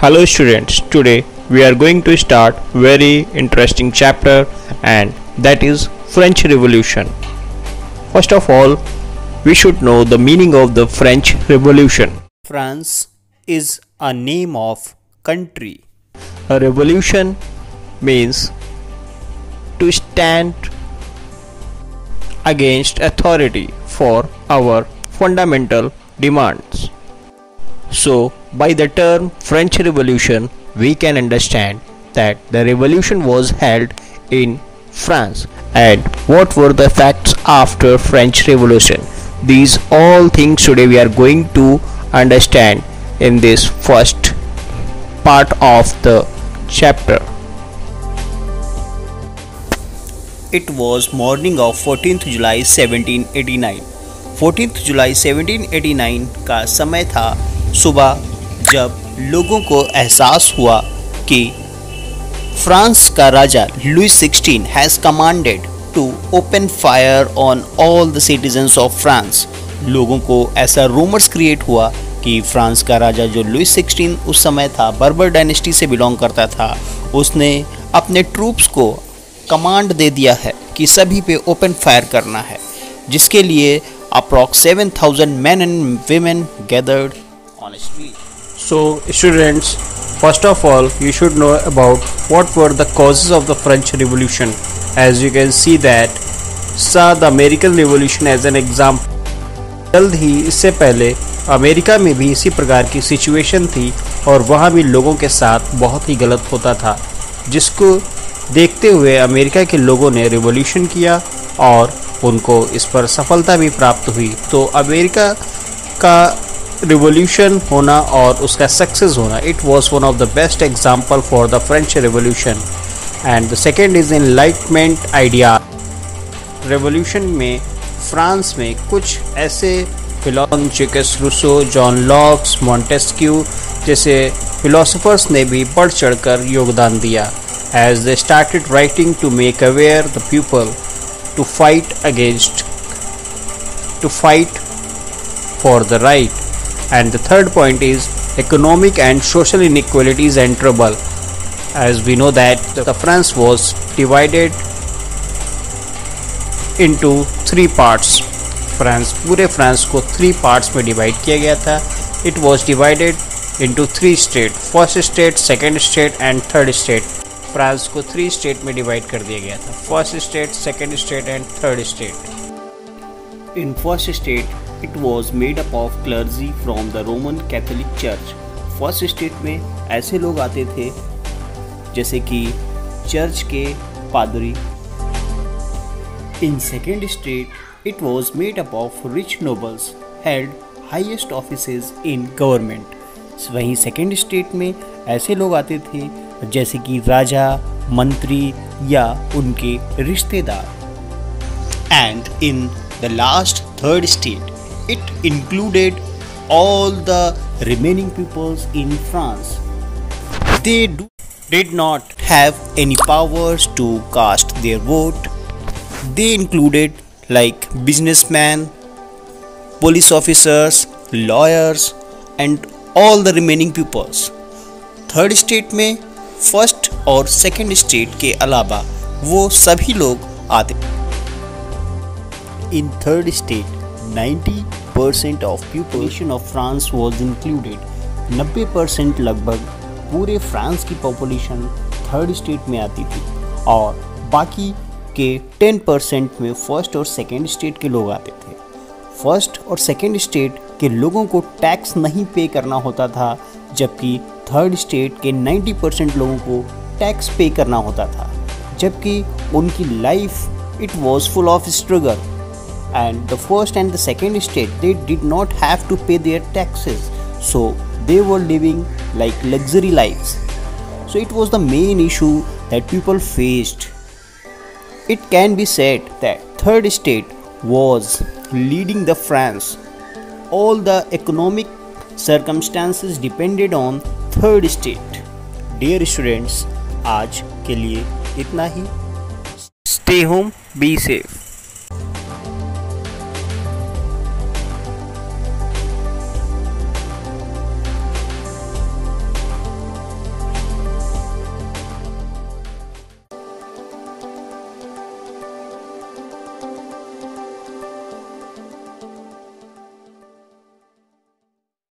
Hello students, today we are going to start very interesting chapter and that is French Revolution. First of all, we should know the meaning of the French Revolution. France is a name of country. A revolution means to stand against authority for our fundamental demands. So, by the term French Revolution, we can understand that the revolution was held in France and what were the facts after French Revolution. These all things today we are going to understand in this first part of the chapter. It was morning of 14th July 1789. 14th जुलाई 1789 का समय था सुबह, जब लोगों को एहसास हुआ कि फ्रांस का राजा Louis 16 has commanded to open fire on all the citizens of France. लोगों को ऐसा रूमर्स क्रिएट हुआ कि फ्रांस का राजा जो लुई 16 उस समय था, बर्बर डायनेस्टी से बिलोंग करता था, उसने अपने ट्रूप्स को कमांड दे दिया है कि सभी पे ओपन फायर करना है, जिसके लिए approx 7,000 men and women gathered on a street. So students, first of all you should know about what were the causes of the French Revolution. As you can see that saw the American Revolution as an example. जल्द ही इससे पहले America में भी इसी प्रकार की situation थी और वहाँ भी लोगों के साथ बहुत ही गलत होता था, जिसको देखते हुए अमेरिका के लोगों ने रिवॉल्यूशन किया और उनको इस पर सफलता भी प्राप्त हुई। तो अमेरिका का रिवॉल्यूशन होना और उसका सक्सेस होना, it was one of the best example for the French revolution. And the second is enlightenment idea. Revolution में फ्रांस में कुछ ऐसे philosophers Rousseau, John Locke's, Montesquieu जैसे फिलोसफर्स ने भी बढ़ चढ़कर योगदान दिया, as they started writing to make aware the people to fight for the right. And the third point is economic and social inequalities and trouble. As we know that the France was divided into three parts. पूरे France को 3 parts में divide किया गया था. It was divided into 3 states, first state, second state and third state. France को 3 state में divide कर दिया गया था, first state, second state and third state. In first state it was made up of clergy from the Roman Catholic church. First state में ऐसे लोग आते थे जैसे कि चर्च के पादरी। In second state it was made up of rich nobles held highest offices in government. वहीं सेकेंड स्टेट में ऐसे लोग आते थे जैसे कि राजा, मंत्री या उनके रिश्तेदार। And in the last third state it included all the remaining peoples in France. They did not have any powers to cast their vote. They included like businessman, police officers, lawyers and all the remaining peoples. Third state में first और second state के अलावा वो सभी लोग आते। In third state 90% of population of France was included. 90% लगभग पूरे फ्रांस की पॉपुलेशन थर्ड स्टेट में आती थी और बाकी के 10% में फर्स्ट और सेकेंड स्टेट के लोग आते थे। फर्स्ट और सेकेंड स्टेट के लोगों को टैक्स नहीं पे करना होता था, जबकि थर्ड स्टेट के 90% लोगों को टैक्स पे करना होता था, जबकि उनकी life it was full of struggle. And the first and the second state they did not have to pay their taxes, so they were living like luxury lifes. So it was the main issue that people faced. It can be said that third state was leading the France. All the economic circumstances depended on third state. Dear students, आज के लिए इतना ही. Stay home, be safe.